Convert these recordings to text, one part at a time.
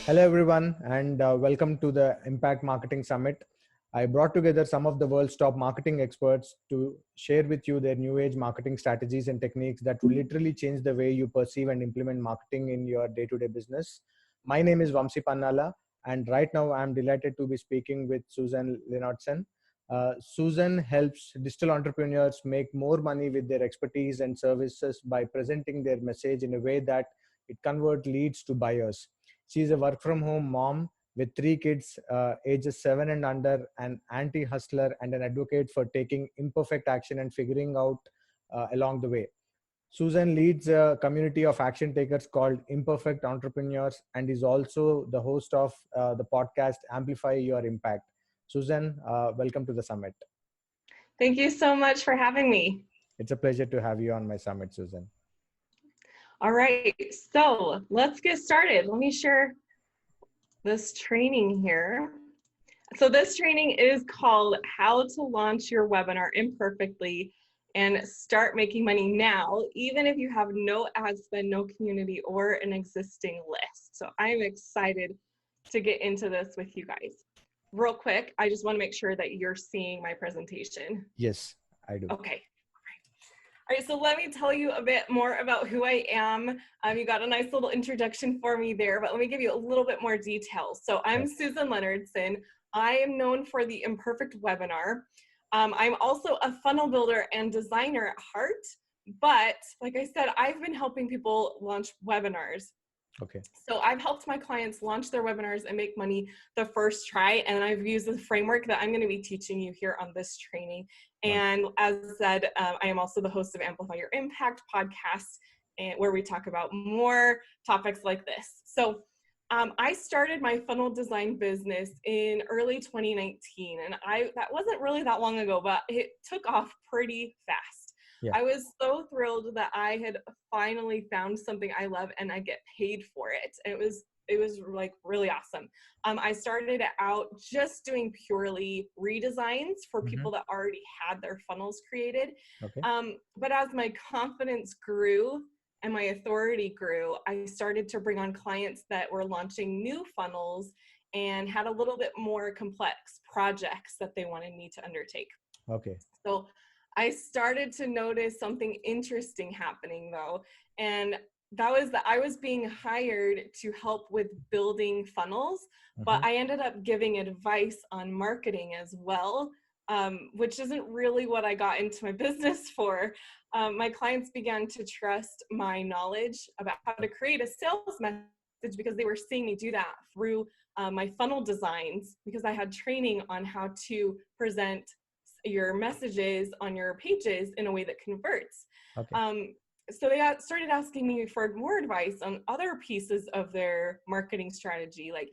Hello, everyone, and welcome to the Impact Marketing Summit. I brought together some of the world's top marketing experts to share with you their new age marketing strategies and techniques that will literally change the way you perceive and implement marketing in your day-to-day business. My name is Vamsi Pannala, and right now I'm delighted to be speaking with Susan Leonardson. Susan helps digital entrepreneurs make more money with their expertise and services by presenting their message in a way that it converts leads to buyers. She is a work from home mom with three kids, ages 7 and under, an anti hustler, and an advocate for taking imperfect action and figuring out along the way. Susan leads a community of action takers called Imperfect Entrepreneurs and is also the host of the podcast Amplify Your Impact. Susan, welcome to the summit. Thank you so much for having me. It's a pleasure to have you on my summit, Susan. All right, so let's get started. Let me share this training here. So this training is called How to Launch Your Webinar Imperfectly and Start Making Money Now, even if you have no ad spend, no community, or an existing list. So I'm excited to get into this with you guys. Real quick, I just want to make sure that you're seeing my presentation. Yes, I do. Okay. All right, so let me tell you a bit more about who I am. You got a nice little introduction for me there, but let me give you a little bit more details. So I'm Susan Leonardson. I am known for the Imperfect webinar. I'm also a funnel builder and designer at heart, but like I said, I've been helping people launch webinars. Okay. So I've helped my clients launch their webinars and make money the first try. And I've used the framework that I'm going to be teaching you here on this training. And as said, I am also the host of Amplify Your Impact podcast, where we talk about more topics like this. So I started my funnel design business in early 2019. And that wasn't really that long ago, but it took off pretty fast. Yeah. I was so thrilled that I had finally found something I love and I get paid for it. It was like really awesome. I started out just doing purely redesigns for people that already had their funnels created. Okay. But as my confidence grew and my authority grew, I started to bring on clients that were launching new funnels and had a little bit more complex projects that they wanted me to undertake. Okay. So I started to notice something interesting happening though, and that was that I was being hired to help with building funnels, but I ended up giving advice on marketing as well, which isn't really what I got into my business for. My clients began to trust my knowledge about how to create a sales message because they were seeing me do that through my funnel designs, because I had training on how to present your messages on your pages in a way that converts. Okay. So they started asking me for more advice on other pieces of their marketing strategy, like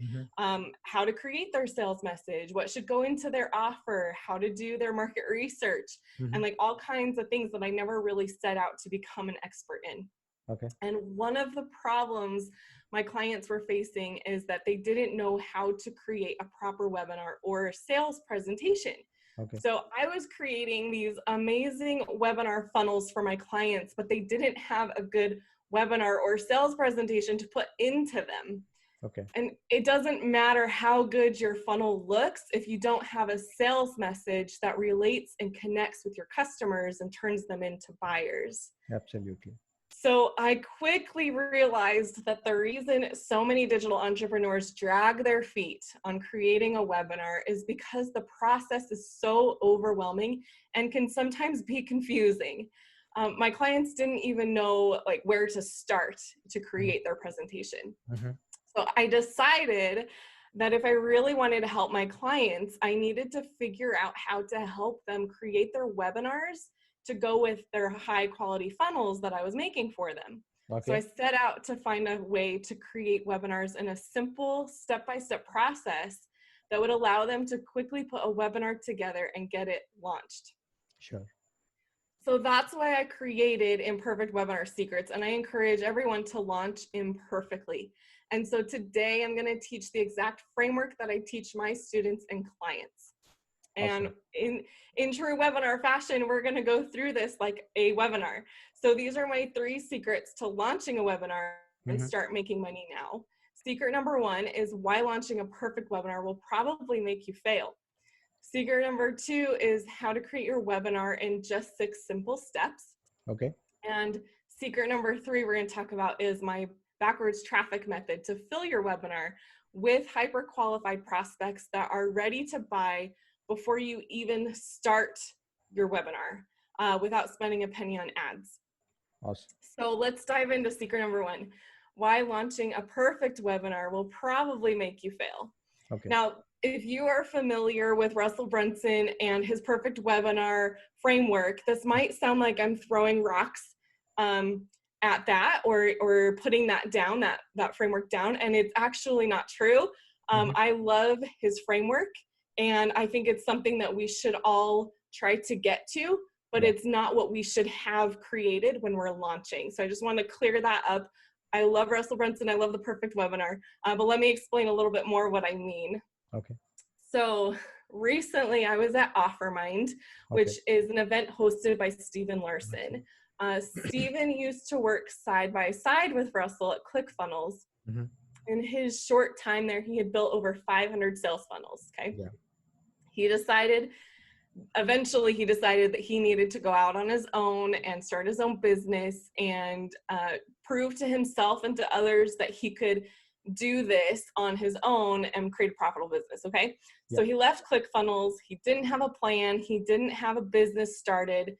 how to create their sales message, what should go into their offer, how to do their market research, and like all kinds of things that I never really set out to become an expert in. Okay. And one of the problems my clients were facing is that they didn't know how to create a proper webinar or sales presentation. Okay. So I was creating these amazing webinar funnels for my clients, but they didn't have a good webinar or sales presentation to put into them. Okay. And it doesn't matter how good your funnel looks if you don't have a sales message that relates and connects with your customers and turns them into buyers. Absolutely. So I quickly realized that the reason so many digital entrepreneurs drag their feet on creating a webinar is because the process is so overwhelming and can sometimes be confusing. My clients didn't even know like where to start to create their presentation. So I decided that if I really wanted to help my clients, I needed to figure out how to help them create their webinars to go with their high quality funnels that I was making for them. Okay. So I set out to find a way to create webinars in a simple step-by-step process that would allow them to quickly put a webinar together and get it launched. Sure. So that's why I created Imperfect Webinar Secrets, and I encourage everyone to launch imperfectly. And so today I'm going to teach the exact framework that I teach my students and clients. And awesome. in true webinar fashion, we're going to go through this like a webinar. So these are my 3 secrets to launching a webinar and start making money now. secret number 1 is why launching a perfect webinar will probably make you fail. Secret number 2 is how to create your webinar in just 6 simple steps. Okay. And secret number 3 we're going to talk about is my backwards traffic method to fill your webinar with hyper qualified prospects that are ready to buy before you even start your webinar without spending a penny on ads. Awesome. So let's dive into secret number 1. Why launching a perfect webinar will probably make you fail. Okay. Now, if you are familiar with Russell Brunson and his perfect webinar framework, this might sound like I'm throwing rocks at that or putting that down, that framework down, and it's actually not true. I love his framework, and I think it's something that we should all try to get to, but it's not what we should have created when we're launching. So I just want to clear that up. I love Russell Brunson. I love the perfect webinar, but let me explain a little bit more what I mean. Okay. So recently I was at OfferMind, which is an event hosted by Leonardson. Steven used to work side by side with Russell at ClickFunnels. In his short time there, he had built over 500 sales funnels. Okay. Yeah. Eventually he decided that he needed to go out on his own and start his own business and prove to himself and to others that he could do this on his own and create a profitable business. Okay. So he left ClickFunnels. He didn't have a plan. He didn't have a business started,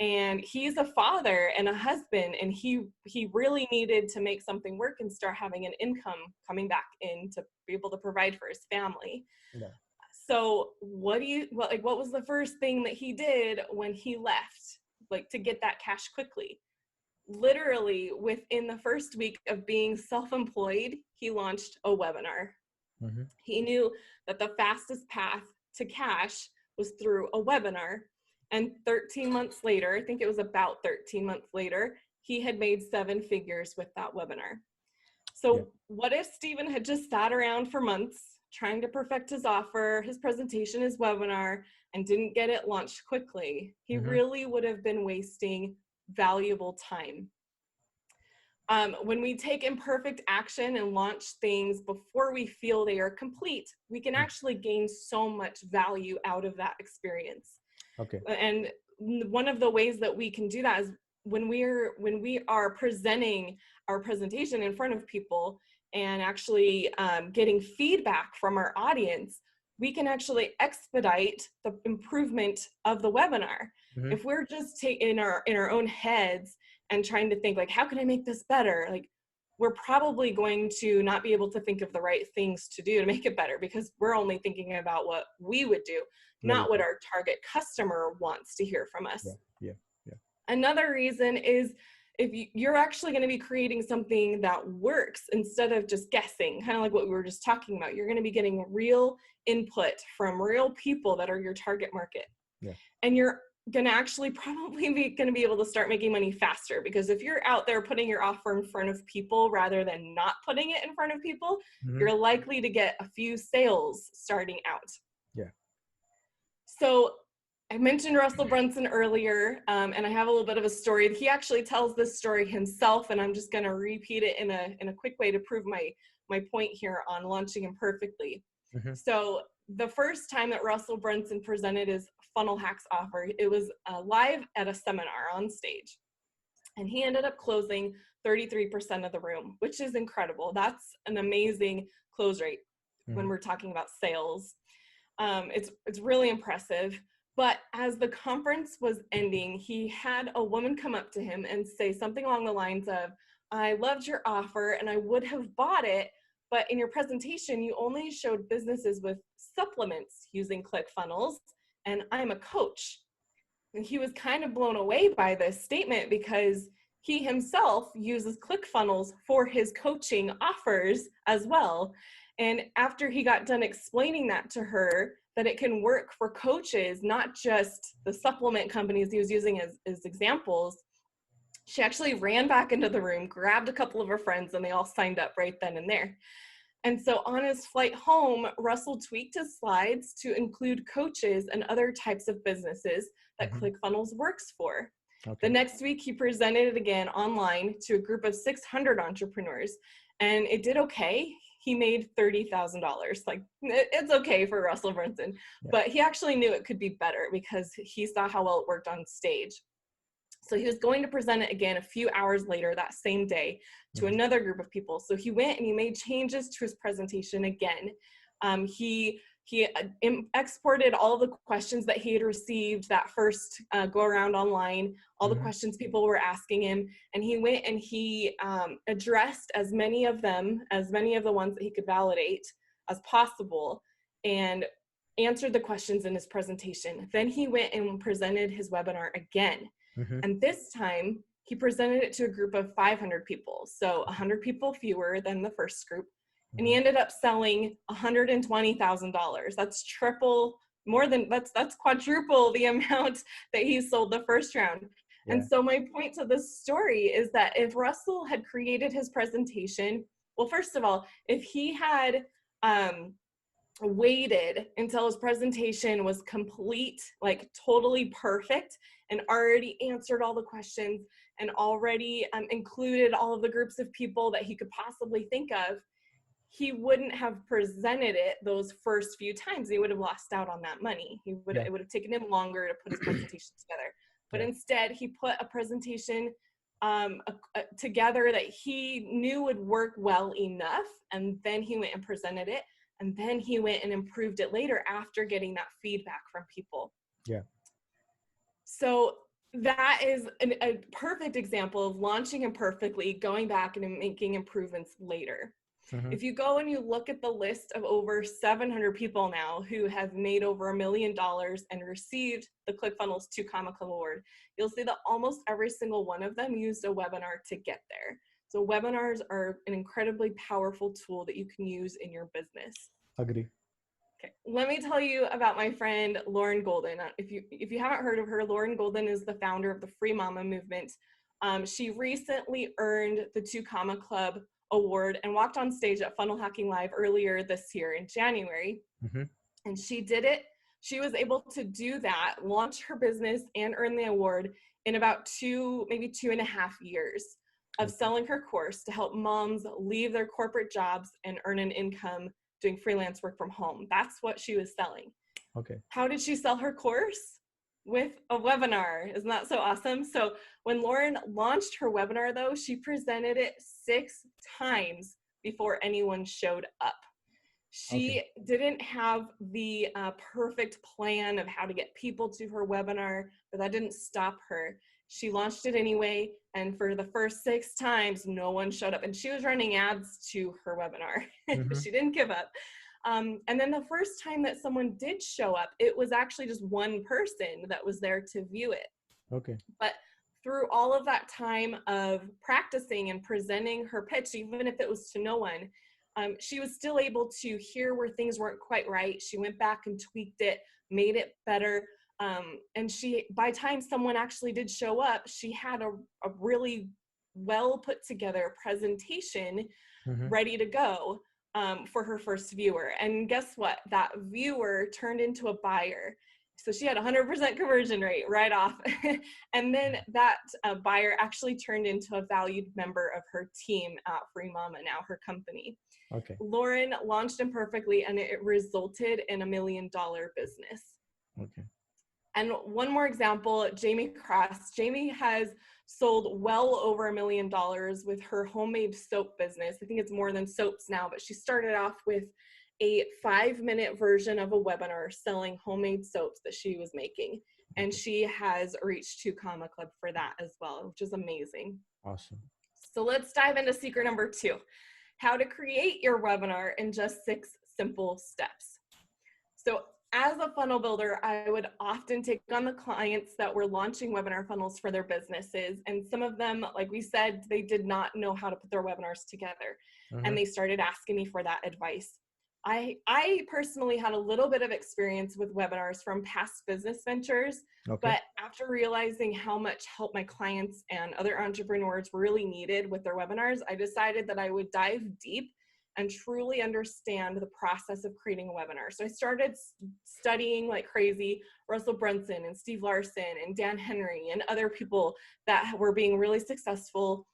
and he's a father and a husband, and he really needed to make something work and start having an income coming back in to be able to provide for his family. Yeah. So what was the first thing that he did when he left, like, to get that cash quickly? Literally within the first week of being self-employed, he launched a webinar. He knew that the fastest path to cash was through a webinar. And 13 months later, I think it was about 13 months later, he had made 7 figures with that webinar. So what if Steven had just sat around for months trying to perfect his offer, his presentation, his webinar, and didn't get it launched quickly? He really would have been wasting valuable time. When we take imperfect action and launch things before we feel they are complete, we can actually gain so much value out of that experience. Okay. And one of the ways that we can do that is when we are presenting our presentation in front of people and actually getting feedback from our audience, we can actually expedite the improvement of the webinar. If we're just in our own heads and trying to think, like, how can I make this better? Like, we're probably going to not be able to think of the right things to do to make it better, because we're only thinking about what we would do, not what our target customer wants to hear from us. Yeah. Another reason is if you're actually going to be creating something that works instead of just guessing, kind of like what we were just talking about. You're going to be getting real input from real people that are your target market. Yeah. And you're going to actually probably be able to start making money faster, because if you're out there putting your offer in front of people rather than not putting it in front of people, you're likely to get a few sales starting out. Yeah. So I mentioned Russell Brunson earlier, and I have a little bit of a story. He actually tells this story himself, and I'm just going to repeat it in a quick way to prove my point here on launching imperfectly. So the first time that Russell Brunson presented his funnel hacks offer, it was live at a seminar on stage, and he ended up closing 33% of the room, which is incredible. That's an amazing close rate when we're talking about sales. It's really impressive. But as the conference was ending, he had a woman come up to him and say something along the lines of, "I loved your offer and I would have bought it, but in your presentation, you only showed businesses with supplements using ClickFunnels, and I'm a coach." And he was kind of blown away by this statement, because he himself uses ClickFunnels for his coaching offers as well. And after he got done explaining that to her, that it can work for coaches, not just the supplement companies he was using as examples, she actually ran back into the room, grabbed a couple of her friends, and they all signed up right then and there. And so on his flight home, Russell tweaked his slides to include coaches and other types of businesses that ClickFunnels works for. Okay. The next week, he presented it again online to a group of 600 entrepreneurs, and it did okay. he made $30,000. Like, it's okay for Russell Brunson, but he actually knew it could be better because he saw how well it worked on stage. So he was going to present it again a few hours later that same day to another group of people. So he went and he made changes to his presentation again. He exported all the questions that he had received that first go around online, all the questions people were asking him, and he went and he addressed as many of the ones that he could validate as possible, and answered the questions in his presentation. Then he went and presented his webinar again. And this time he presented it to a group of 500 people. So 100 people fewer than the first group. And he ended up selling $120,000. That's that's quadruple the amount that he sold the first round. Yeah. And so my point to this story is that if Russell had created his presentation, well, first of all, if he had waited until his presentation was complete, like totally perfect, and already answered all the questions and already included all of the groups of people that he could possibly think of, he wouldn't have presented it those first few times. He would have lost out on that money. It would have taken him longer to put his presentation together. But instead, he put a presentation together that he knew would work well enough, and then he went and presented it, and then he went and improved it later after getting that feedback from people. Yeah. So that is a perfect example of launching imperfectly, going back and making improvements later. If you go and you look at the list of over 700 people now who have made over $1 million and received the ClickFunnels 2 Comma Club Award, you'll see that almost every single one of them used a webinar to get there. So webinars are an incredibly powerful tool that you can use in your business. Agree. Okay, let me tell you about my friend Lauren Golden. If you haven't heard of her, Lauren Golden is the founder of the Free Mama movement. She recently earned the 2 Comma Club Award and walked on stage at Funnel Hacking Live earlier this year in January. And she did it. She was able to do that, launch her business and earn the award in about maybe 2.5 years of selling her course to help moms leave their corporate jobs and earn an income doing freelance work from home. That's what she was selling. Okay. How did she sell her course? With a webinar. Isn't that so awesome? So when Lauren launched her webinar, though, she presented it 6 times before anyone showed up. She didn't have the perfect plan of how to get people to her webinar, but that didn't stop her. She launched it anyway, and for the first 6 times, no one showed up. And she was running ads to her webinar. She didn't give up. And then the first time that someone did show up, it was actually just one person that was there to view it. Okay. But through all of that time of practicing and presenting her pitch, even if it was to no one, she was still able to hear where things weren't quite right. She went back and tweaked it, made it better. And by the time someone actually did show up, she had a really well put together presentation ready to go. For her first viewer. And guess what? That viewer turned into a buyer. So she had 100% conversion rate right off. And then that buyer actually turned into a valued member of her team at Free Mama, now her company. Okay. Lauren launched Imperfectly, and it resulted in $1 million business. Okay. And one more example, Jamie Cross. Jamie has sold well over $1 million with her homemade soap business. I think it's more than soaps now, but she started off with a 5-minute version of a webinar selling homemade soaps that she was making. And she has reached 2 Comma Club for that as well, which is amazing. Awesome. So let's dive into secret number 2, how to create your webinar in just 6 simple steps. So as a funnel builder, I would often take on the clients that were launching webinar funnels for their businesses. And some of them, like we said, they did not know how to put their webinars together. And they started asking me for that advice. I personally had a little bit of experience with webinars from past business ventures, but after realizing how much help my clients and other entrepreneurs really needed with their webinars, I decided that I would dive deep and truly understand the process of creating a webinar. So I started studying like crazy Russell Brunson and Steve Larson and Dan Henry and other people that were being really successful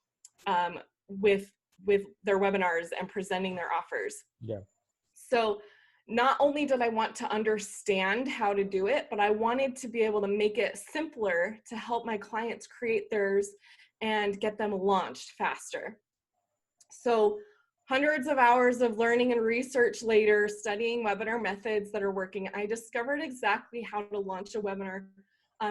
with with their webinars and presenting their offers. Yeah. So not only did I want to understand how to do it, but I wanted to be able to make it simpler to help my clients create theirs and get them launched faster. So hundreds of hours of learning and research later, studying webinar methods that are working, I discovered exactly how to launch a webinar,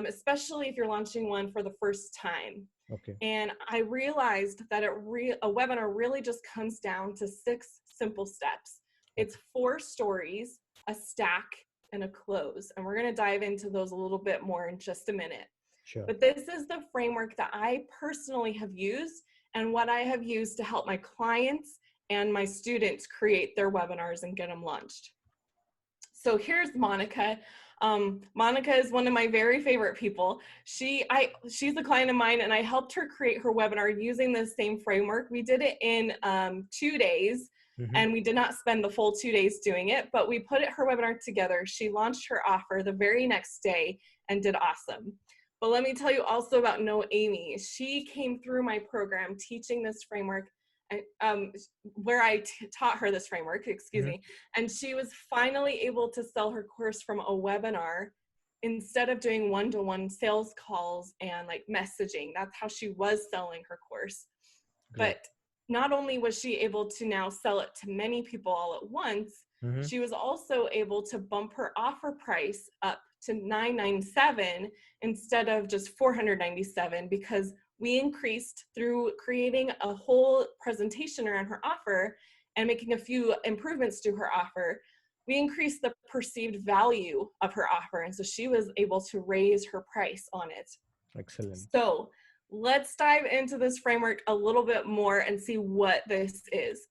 especially if you're launching one for the first time. Okay. And I realized that a webinar really just comes down to 6 simple steps. It's 4 stories, a stack, and a close. And we're going to dive into those a little bit more in just a minute. Sure. But this is the framework that I personally have used and what I have used to help my clients and my students create their webinars and get them launched. So here's Monica. Monica is one of my very favorite people. She's a client of mine, and I helped her create her webinar using the same framework. We did it in 2 days, and we did not spend the full 2 days doing it, but we put her webinar together. She launched her offer the very next day and did awesome. But let me tell you also about Amy. She came through my program teaching this framework, where I taught her this framework, excuse me, and she was finally able to sell her course from a webinar instead of doing one-to-one sales calls and like messaging. That's how she was selling her course. Great. But not only was she able to now sell it to many people all at once, she was also able to bump her offer price up to $997 instead of just $497, because we increased through creating a whole presentation around her offer and making a few improvements to her offer. We increased the perceived value of her offer. And so she was able to raise her price on it. Excellent. So let's dive into this framework a little bit more and see what this is.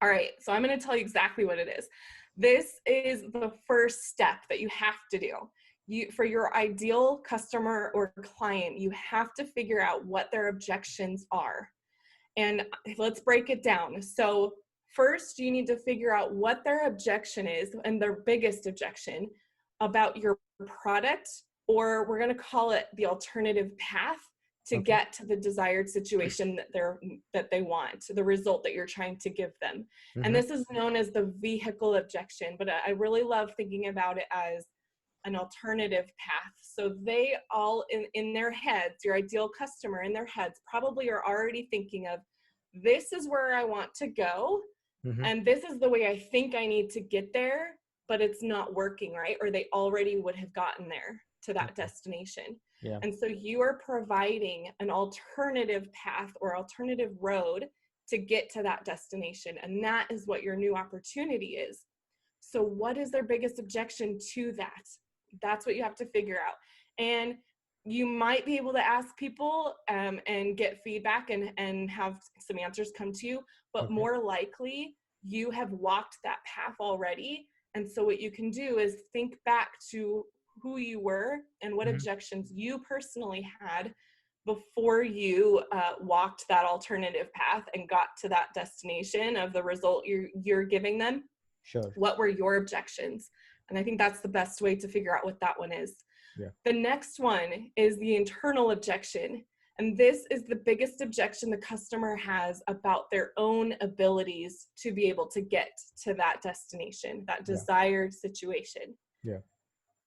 All right, so I'm going to tell you exactly what it is. This is the first step that you have to do. For your ideal customer or client, you have to figure out what their objections are. And let's break it down. So first, you need to figure out what their objection is, and their biggest objection about your product, or we're going to call it the alternative path to get to the desired situation that they want, the result that you're trying to give them. And this is known as the vehicle objection, but I really love thinking about it as an alternative path. So they all in their heads, your ideal customer in their heads probably are already thinking of, this is where I want to go, and this is the way I think I need to get there, but it's not working, right? Or they already would have gotten there to that destination. Yeah. And so you are providing an alternative path or alternative road to get to that destination. And that is what your new opportunity is. So what is their biggest objection to that? That's what you have to figure out. And you might be able to ask people and get feedback and have some answers come to you, but more likely you have walked that path already. And so what you can do is think back to who you were and what objections you personally had before you walked that alternative path and got to that destination of the result you're giving them. Sure. What were your objections? And I think that's the best way to figure out what that one is. Yeah. The next one is the internal objection. And this is the biggest objection the customer has about their own abilities to be able to get to that destination, that desired situation. Yeah.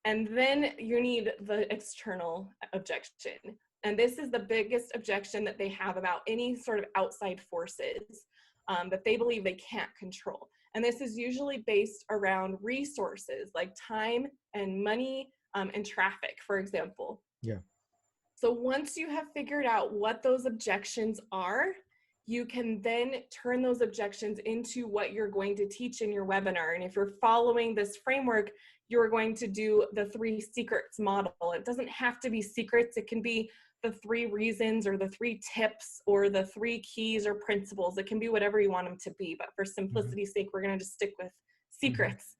And then you need the external objection. And this is the biggest objection that they have about any sort of outside forces that they believe they can't control. And this is usually based around resources like time and money and traffic, for example. Yeah. So once you have figured out what those objections are, you can then turn those objections into what you're going to teach in your webinar. And if you're following this framework, you're going to do the 3 secrets model. It doesn't have to be secrets. It can be the 3 reasons or the 3 tips or the 3 keys or principles. It can be whatever you want them to be. But for simplicity's sake, we're going to just stick with secrets.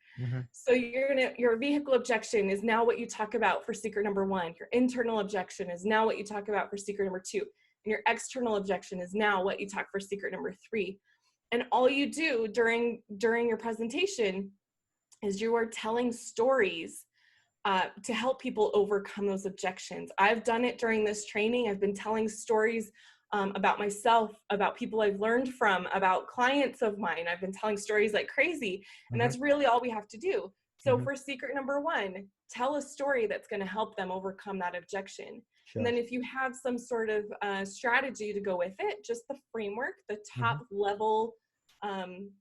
So your vehicle objection is now what you talk about for secret number 1. Your internal objection is now what you talk about for secret number 2. And your external objection is now what you talk for secret number 3. And all you do during your presentation is you are telling stories to help people overcome those objections. I've done it during this training. I've been telling stories about myself, about people I've learned from, about clients of mine. I've been telling stories like crazy, and that's really all we have to do. So for secret number 1, tell a story that's going to help them overcome that objection. Sure. And then if you have some sort of strategy to go with it, just the framework, the top level,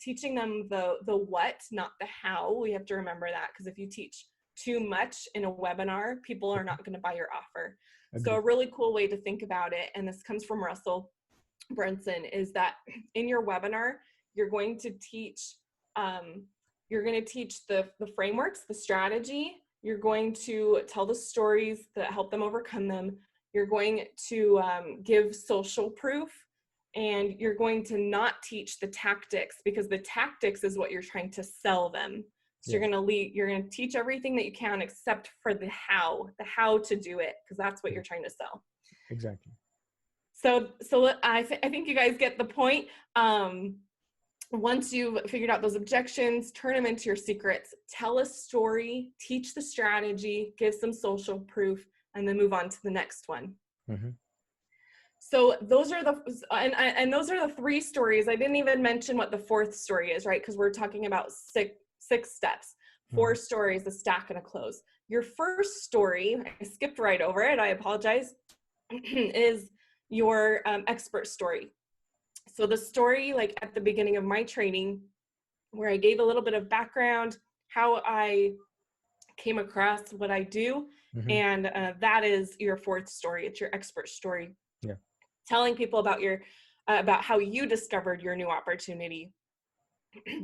teaching them the what, not the how. We have to remember that, because if you teach too much in a webinar, people are not going to buy your offer. Agreed. So a really cool way to think about it, and this comes from Russell Brunson, is that in your webinar, you're going to teach the frameworks, the strategy. You're going to tell the stories that help them overcome them. You're going to give social proof, and you're going to not teach the tactics, because the tactics is what you're trying to sell them. So you're going to teach everything that you can except for the how to do it, because that's what you're trying to sell. Exactly. So I think you guys get the point. Once you've figured out those objections, turn them into your secrets, tell a story, teach the strategy, give some social proof, and then move on to the next one. So those are those are the 3 stories. I didn't even mention what the 4th story is, right? Because we're talking about six steps, 4 stories, a stack, and a close. Your first story, I skipped right over it, I apologize, is your expert story. So the story, like at the beginning of my training, where I gave a little bit of background, how I came across what I do, and that is your 4th story. It's your expert story. Yeah. Telling people about about how you discovered your new opportunity.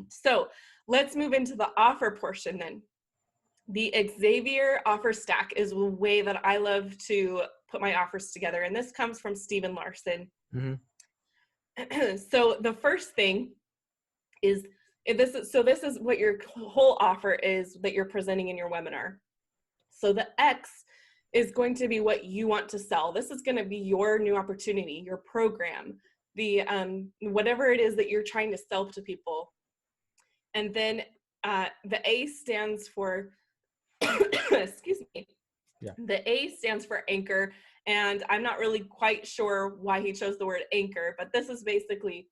So let's move into the offer portion then. The Xavier offer stack is a way that I love to put my offers together, and this comes from Stephen Larson. So the first thing is this is what your whole offer is that you're presenting in your webinar. So the X is going to be what you want to sell. This is going to be your new opportunity, your program, the whatever it is that you're trying to sell to people. And then the A stands for excuse me. Yeah. The A stands for anchor, and I'm not really quite sure why he chose the word anchor, but this is basically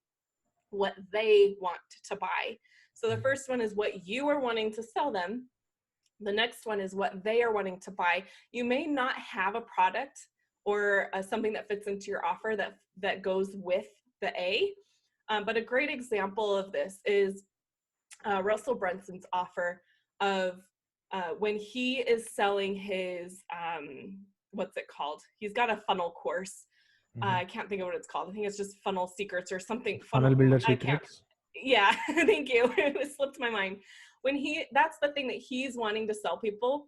what they want to buy. So the first one is what you are wanting to sell them. The next one is what they are wanting to buy. You may not have a product or something that fits into your offer that goes with the A, but a great example of this is Russell Brunson's offer of when he is selling his, what's it called? He's got a funnel course. I can't think of what it's called. I think it's just Funnel Secrets or something. Funnel Builder Secrets. Yeah, thank you. It slipped my mind. That's the thing that he's wanting to sell people.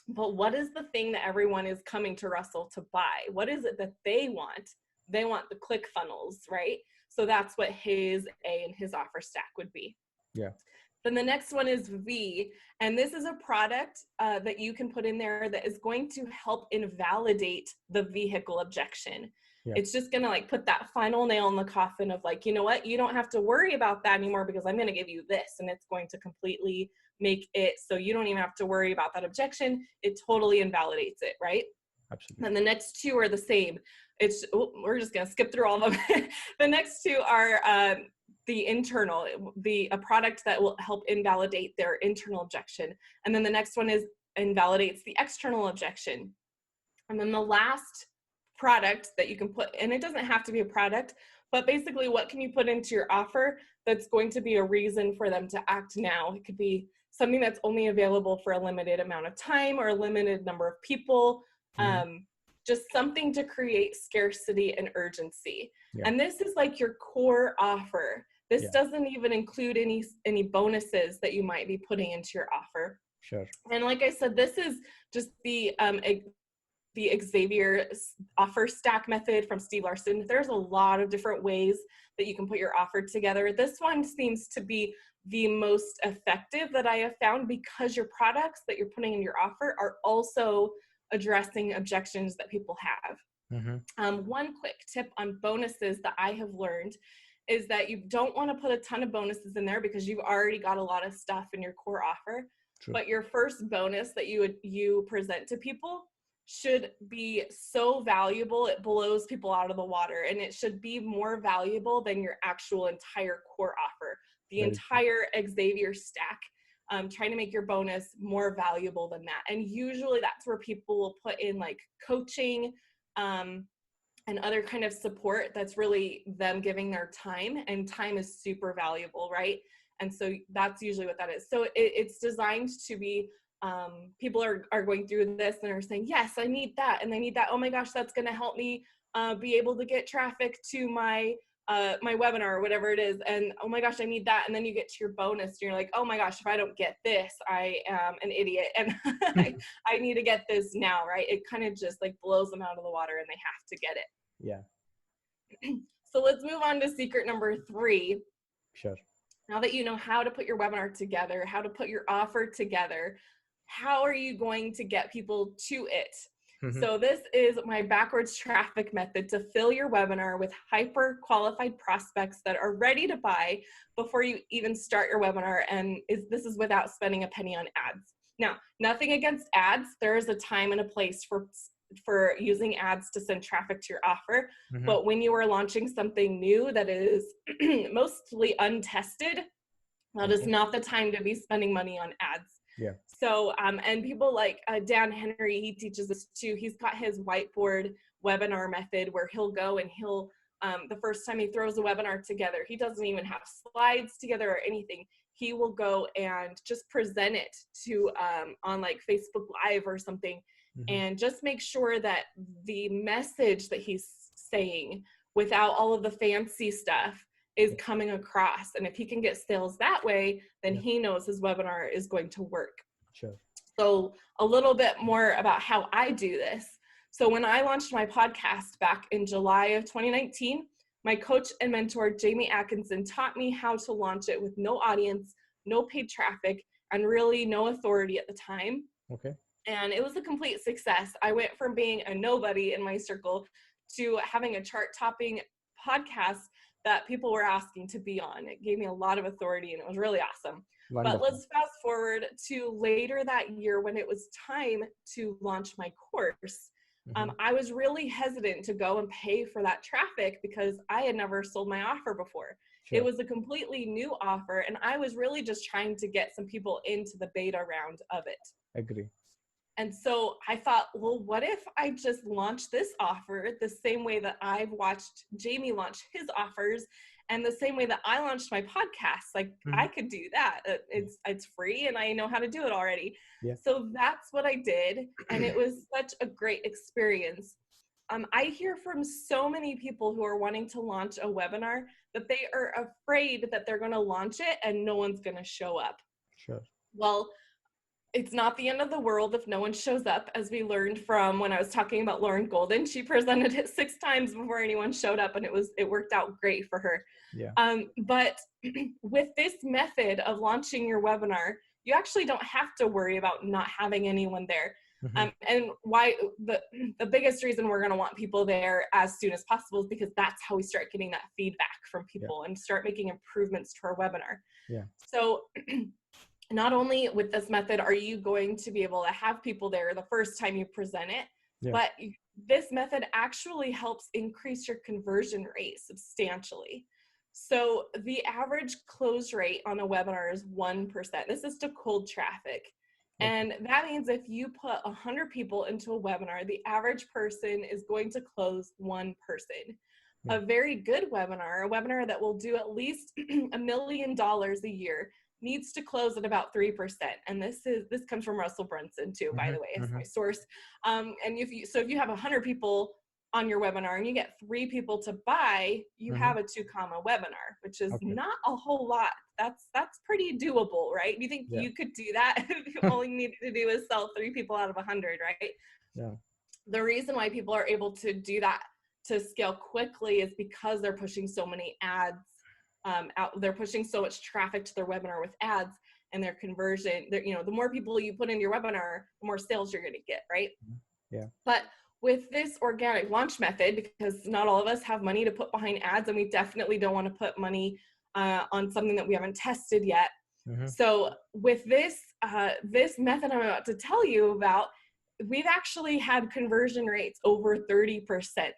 But what is the thing that everyone is coming to Russell to buy? What is it that they want? They want the click funnels, right? So that's what his A and his offer stack would be. Yeah. Then the next one is V, and this is a product that you can put in there that is going to help invalidate the vehicle objection. Yeah. It's just going to like put that final nail in the coffin of like, you know what, you don't have to worry about that anymore because I'm going to give you this, and it's going to completely make it so you don't even have to worry about that objection. It totally invalidates it, right? Absolutely. And the next 2 are the same. We're just going to skip through all of them. The next 2 are the internal, a product that will help invalidate their internal objection. And then the next one is invalidates the external objection. And then the last product that you can put, and it doesn't have to be a product, but basically what can you put into your offer that's going to be a reason for them to act now? It could be something that's only available for a limited amount of time or a limited number of people. Just something to create scarcity and urgency. Yeah. And this is like your core offer. This doesn't even include any bonuses that you might be putting into your offer. Sure. And like I said, this is just the Xavier offer stack method from Steve Larson. There's a lot of different ways that you can put your offer together. This one seems to be the most effective that I have found because your products that you're putting in your offer are also addressing objections that people have. One quick tip on bonuses that I have learned is that you don't want to put a ton of bonuses in there because you've already got a lot of stuff in your core offer. True. But your first bonus that you present to people should be so valuable, it blows people out of the water, and it should be more valuable than your actual entire core offer, the Very true. entire Xavier stack. Trying to make your bonus more valuable than that. And usually that's where people will put in like coaching and other kind of support that's really them giving their time, and time is super valuable, right? And so that's usually what that is. So it's designed to be, people are going through this and are saying, yes, I need that, and they need that. Oh my gosh, that's going to help me be able to get traffic to my webinar or whatever it is. And oh my gosh, I need that. And then you get to your bonus and you're like, oh my gosh, if I don't get this, I am an idiot. And I need to get this now, right? It kind of just like blows them out of the water and they have to get it. Yeah. So let's move on to secret number 3. Sure. Now that you know how to put your webinar together, how to put your offer together, how are you going to get people to it? So this is my backwards traffic method to fill your webinar with hyper qualified prospects that are ready to buy before you even start your webinar. And this is without spending a penny on ads. Now, nothing against ads. There is a time and a place for using ads to send traffic to your offer. But when you are launching something new that is mostly untested, that is not the time to be spending money on ads. Yeah. So, and people like Dan Henry, he teaches this too. He's got his whiteboard webinar method where he'll go and he'll, the first time he throws a webinar together, he doesn't even have slides together or anything. He will go and just present it to, on like Facebook Live or something, and just make sure that the message that he's saying without all of the fancy stuff is coming across. And if he can get sales that way, then he knows his webinar is going to work. Sure. So a little bit more about how I do this. So when I launched my podcast back in July of 2019, my coach and mentor, Jamie Atkinson, taught me how to launch it with no audience, no paid traffic, and really no authority at the time. Okay. And it was a complete success. I went from being a nobody in my circle to having a chart-topping podcast that people were asking to be on. It gave me a lot of authority and it was really awesome. Wonderful. But let's fast forward to later that year when it was time to launch my course. I was really hesitant to go and pay for that traffic because I had never sold my offer before. Sure. It was a completely new offer and I was really just trying to get some people into the beta round of it. Agree. And so I thought, well, what if I just launch this offer the same way that I've watched Jamie launch his offers and the same way that I launched my podcast? Like I could do that. It's free and I know how to do it already. Yeah. So that's what I did. And it was such a great experience. I hear from so many people who are wanting to launch a webinar that they are afraid that they're going to launch it and no one's going to show up. Sure. Well, it's not the end of the world if no one shows up, as we learned from when I was talking about Lauren Golden. She presented it 6 times before anyone showed up, and it worked out great for her. Yeah. But with this method of launching your webinar, you actually don't have to worry about not having anyone there. And why the biggest reason we're going to want people there as soon as possible is because that's how we start getting that feedback from people and start making improvements to our webinar. Yeah. So not only with this method are you going to be able to have people there the first time you present it, but this method actually helps increase your conversion rate substantially. So the average close rate on a webinar is 1%. This is to cold traffic. And that means if you put 100 people into a webinar, the average person is going to close 1 person. A very good webinar, a webinar that will do at least $1 million a year, needs to close at about 3%. And this comes from Russell Brunson too, by the way, it's my source. And if you have 100 people on your webinar and you get 3 people to buy, you have a 2 comma webinar, which is not a whole lot. That's pretty doable, right? Do you think you could do that if all you needed to do is sell 3 people out of 100, right? Yeah. The reason why people are able to do that to scale quickly is because they're pushing so many ads out. They're pushing so much traffic to their webinar with ads, and their conversion, the more people you put in your webinar, the more sales you're going to get, right? Yeah. But with this organic launch method, because not all of us have money to put behind ads, and we definitely don't want to put money on something that we haven't tested yet. So with this this method I'm about to tell you about, we've actually had conversion rates over 30%.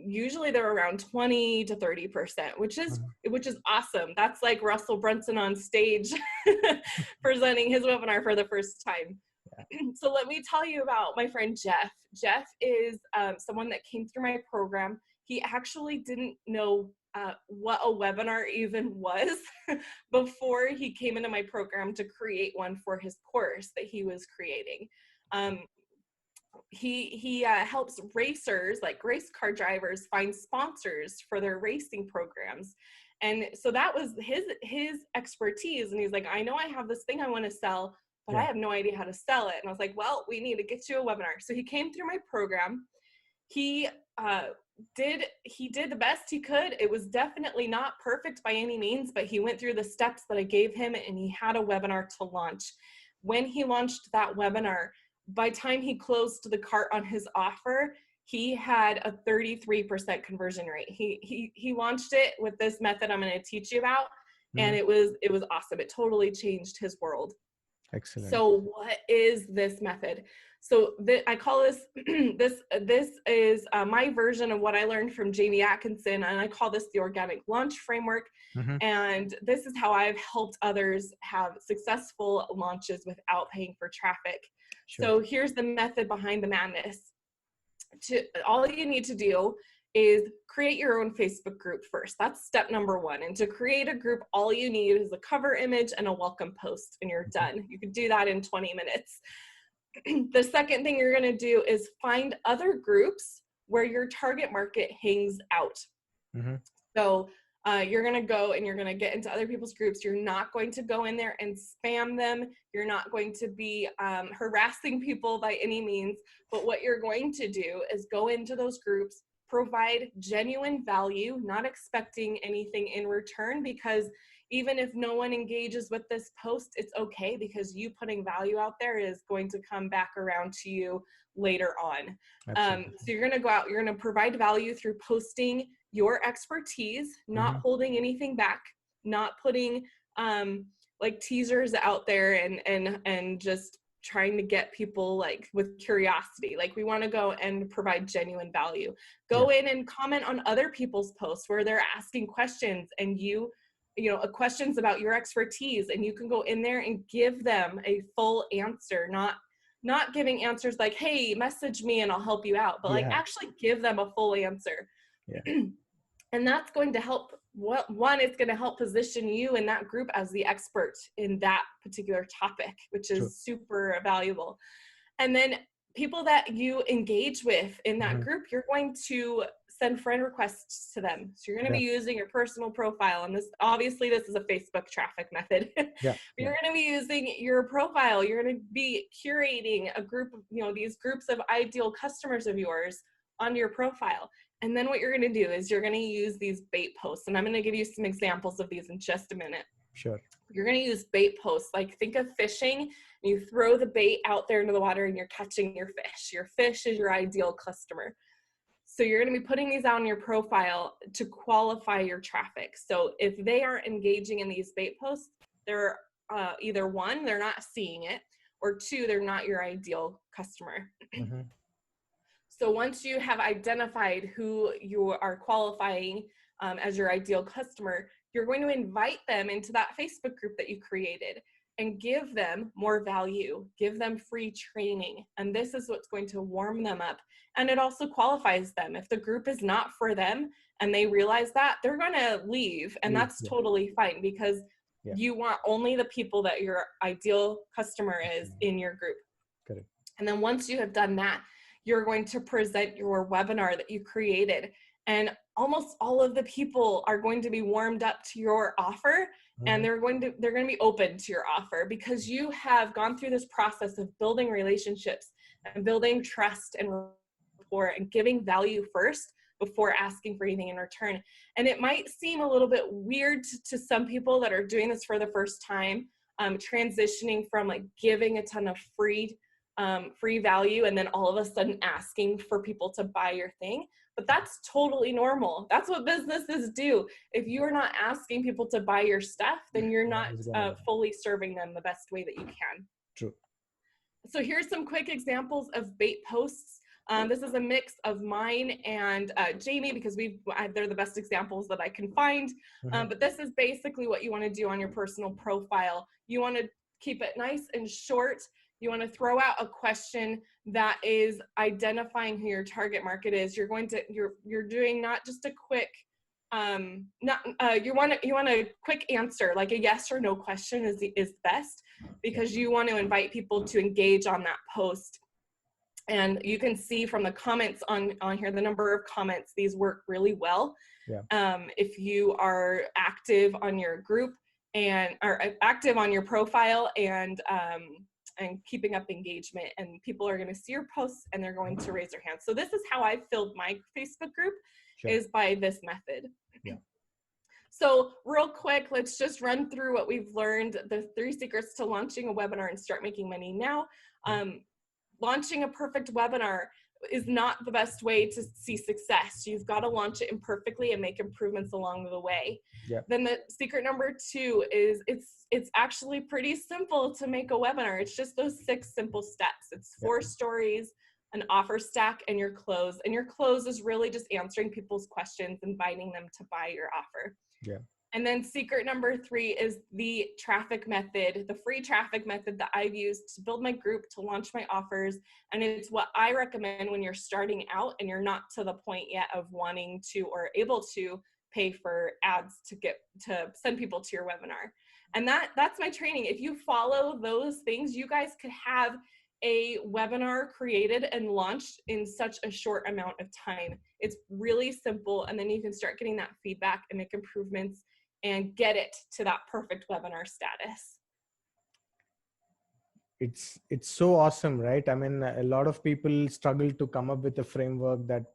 Usually they're around 20 to 30%, which is awesome. That's like Russell Brunson on stage presenting his webinar for the first time. So let me tell you about my friend Jeff. Jeff is someone that came through my program. He actually didn't know what a webinar even was before he came into my program to create one for his course that he was creating. He helps racers, like race car drivers, find sponsors for their racing programs. And so that was his expertise. And he's like, I know I have this thing I want to sell, but I have no idea how to sell it. And I was like, well, we need to get you a webinar. So he came through my program. He did the best he could. It was definitely not perfect by any means, but he went through the steps that I gave him, and he had a webinar to launch. When he launched that webinar, by the time he closed the cart on his offer, he had a 33% conversion rate. He launched it with this method I'm going to teach you about, and it was awesome. It totally changed his world. Excellent. So what is this method? So I call this, this is my version of what I learned from Jamie Atkinson, and I call this the organic launch framework. And this is how I've helped others have successful launches without paying for traffic. So here's the method behind the madness. All you need to do is create your own Facebook group first. That's step number one. And to create a group, all you need is a cover image and a welcome post, and you're done. You could do that in 20 minutes. The second thing you're going to do is find other groups where your target market hangs out. So you're going to go and you're going to get into other people's groups. You're not going to go in there and spam them. You're not going to be harassing people by any means. But what you're going to do is go into those groups, provide genuine value, not expecting anything in return, because even if no one engages with this post, it's okay, because you putting value out there is going to come back around to you later on. So you're going to go out, you're going to provide value through posting your expertise, not holding anything back, not putting like teasers out there and just trying to get people like with curiosity. Like, we want to go and provide genuine value. Go in and comment on other people's posts where they're asking questions, and questions about your expertise, and you can go in there and give them a full answer, not giving answers like, hey, message me and I'll help you out, but like actually give them a full answer. And that's going to help. One, it's going to help position you in that group as the expert in that particular topic, which is super valuable. And then people that you engage with in that group, you're going to send friend requests to them. So you're going to be using your personal profile. And this is a Facebook traffic method. You're going to be using your profile. You're going to be curating a group of, these groups of ideal customers of yours on your profile. And then what you're going to do is you're going to use these bait posts. And I'm going to give you some examples of these in just a minute. You're going to use bait posts. Like, think of fishing. You throw the bait out there into the water and you're catching your fish. Your fish is your ideal customer. So you're going to be putting these out on your profile to qualify your traffic. So if they are engaging in these bait posts, they're either one, they're not seeing it, or two, they're not your ideal customer. So once you have identified who you are qualifying as your ideal customer, you're going to invite them into that Facebook group that you created and give them more value, give them free training. And this is what's going to warm them up. And it also qualifies them. If the group is not for them and they realize that, they're going to leave. And that's totally fine, because you want only the people that your ideal customer is in your group. And then once you have done that, you're going to present your webinar that you created. And almost all of the people are going to be warmed up to your offer, and they're going to be open to your offer, because you have gone through this process of building relationships and building trust and rapport and giving value first before asking for anything in return. And it might seem a little bit weird to some people that are doing this for the first time, transitioning from like giving a ton of free value and then all of a sudden asking for people to buy your thing. But that's totally normal. That's what businesses do. If you're not asking people to buy your stuff, then you're not fully serving them the best way that you can. True. So here's some quick examples of bait posts. This is a mix of mine and Jamie, because they're the best examples that I can find. But this is basically what you want to do on your personal profile. You want to keep it nice and short. You want to throw out a question that is identifying who your target market is. You're doing not just a quick you want a quick answer, like a yes or no question is best, because you want to invite people to engage on that post. And you can see from the comments on here, the number of comments, these work really well. If you are active on your group and are active on your profile and keeping up engagement, and people are going to see your posts and they're going to raise their hands. So this is how I filled my Facebook group, is by this method. So real quick, let's just run through what we've learned, the 3 secrets to launching a webinar and start making money now. Launching a perfect webinar is not the best way to see success. You've got to launch it imperfectly and make improvements along the way. Then the secret number 2 is it's actually pretty simple to make a webinar. It's just those 6 simple steps. It's 4 stories, an offer stack, and your close. And your close is really just answering people's questions, inviting them to buy your offer. And then secret number 3 is the traffic method, the free traffic method that I've used to build my group, to launch my offers. And it's what I recommend when you're starting out and you're not to the point yet of wanting to or able to pay for ads to send people to your webinar. And that's my training. If you follow those things, you guys could have a webinar created and launched in such a short amount of time. It's really simple, and then you can start getting that feedback and make improvements and get it to that perfect webinar status. It's so awesome, right? I mean, a lot of people struggle to come up with a framework that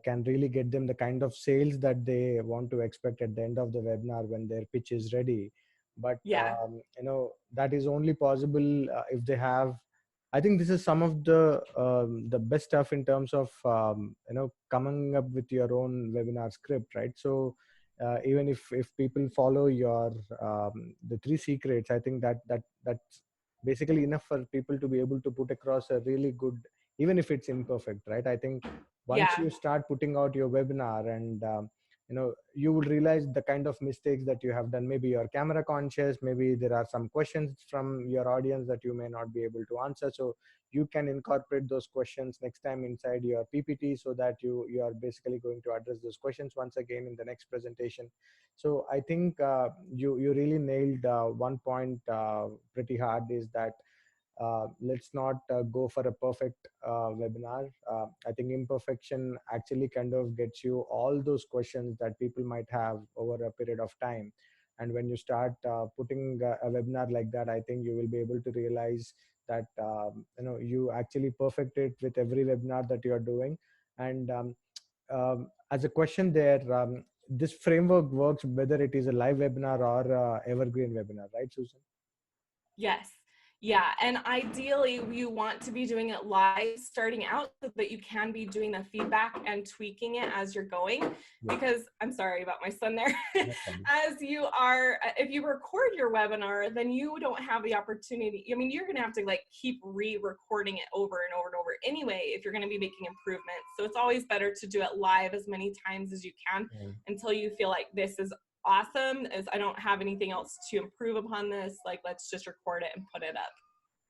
can really get them the kind of sales that they want to expect at the end of the webinar when their pitch is ready. But that is only possible if they have. I think this is some of the best stuff in terms of coming up with your own webinar script, right? So even if people follow your the 3 secrets, I think that's basically enough for people to be able to put across a really good, even if it's imperfect, right? I think once you start putting out your webinar, and you will realize the kind of mistakes that you have done. Maybe you're camera conscious, maybe there are some questions from your audience that you may not be able to answer, so you can incorporate those questions next time inside your PPT, so that you are basically going to address those questions once again in the next presentation. So I think you really nailed one point pretty hard, is that let's not go for a perfect webinar. I think imperfection actually kind of gets you all those questions that people might have over a period of time. And when you start putting a webinar like that, I think you will be able to realize that you actually perfect it with every webinar that you are doing. And as a question there, this framework works whether it is a live webinar or evergreen webinar, right, Susan? Yes. Yeah, and ideally you want to be doing it live starting out, so that you can be doing the feedback and tweaking it as you're going. Because I'm sorry about my son there. As you are, if you record your webinar, then you don't have the opportunity. I mean, you're going to have to like keep re-recording it over and over and over anyway if you're going to be making improvements. So it's always better to do it live as many times as you can until you feel like this is awesome, as I don't have anything else to improve upon this, like let's just record it and put it up.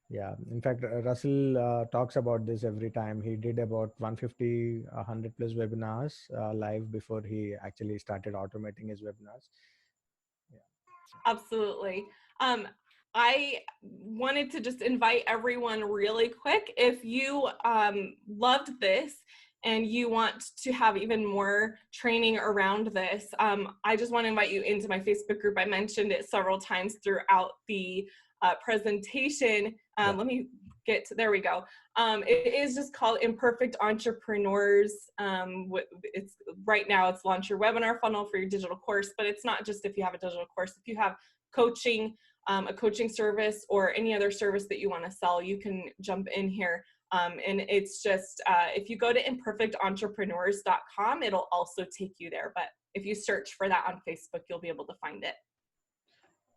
Yeah, in fact, Russell talks about this every time. He did about 150, 100 plus webinars live before he actually started automating his webinars. Absolutely. I wanted to just invite everyone really quick, if you loved this and you want to have even more training around this, I just want to invite you into my Facebook group. I mentioned it several times throughout the presentation. Let me get to, there we go. It is just called Imperfect Entrepreneurs. It's right now it's launch your webinar funnel for your digital course, but it's not just if you have a digital course. If you have coaching, a coaching service, or any other service that you want to sell, you can jump in here. And it's just, if you go to imperfectentrepreneurs.com, it'll also take you there. But if you search for that on Facebook, you'll be able to find it.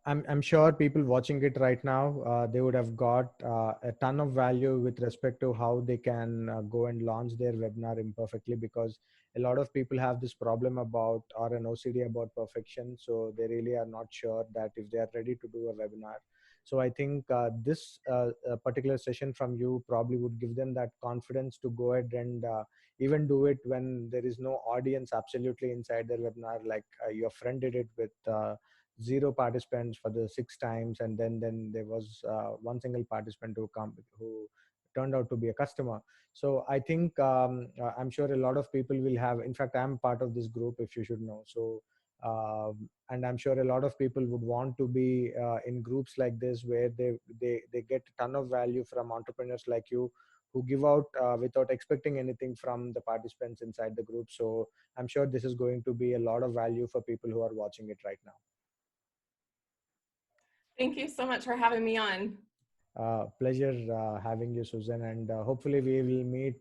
I'm sure people watching it right now, they would have got a ton of value with respect to how they can go and launch their webinar imperfectly, because a lot of people have this problem about, or an OCD about perfection. So they really are not sure that if they are ready to do a webinar. So I think this particular session from you probably would give them that confidence to go ahead and even do it when there is no audience absolutely inside their webinar, like your friend did it with zero participants for the 6 times, and then there was one single participant who turned out to be a customer. So I think I'm sure a lot of people will have, in fact I'm part of this group, if you should know. So and I'm sure a lot of people would want to be in groups like this, where they get a ton of value from entrepreneurs like you, who give out without expecting anything from the participants inside the group. So I'm sure this is going to be a lot of value for people who are watching it right now. Thank you so much for having me on. Pleasure having you, Susan, and hopefully we will meet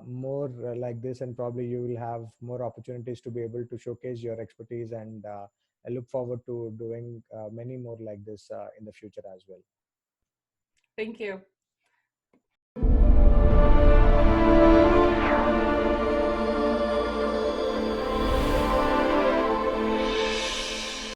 more like this, and probably you will have more opportunities to be able to showcase your expertise, and I look forward to doing many more like this in the future as well. Thank you.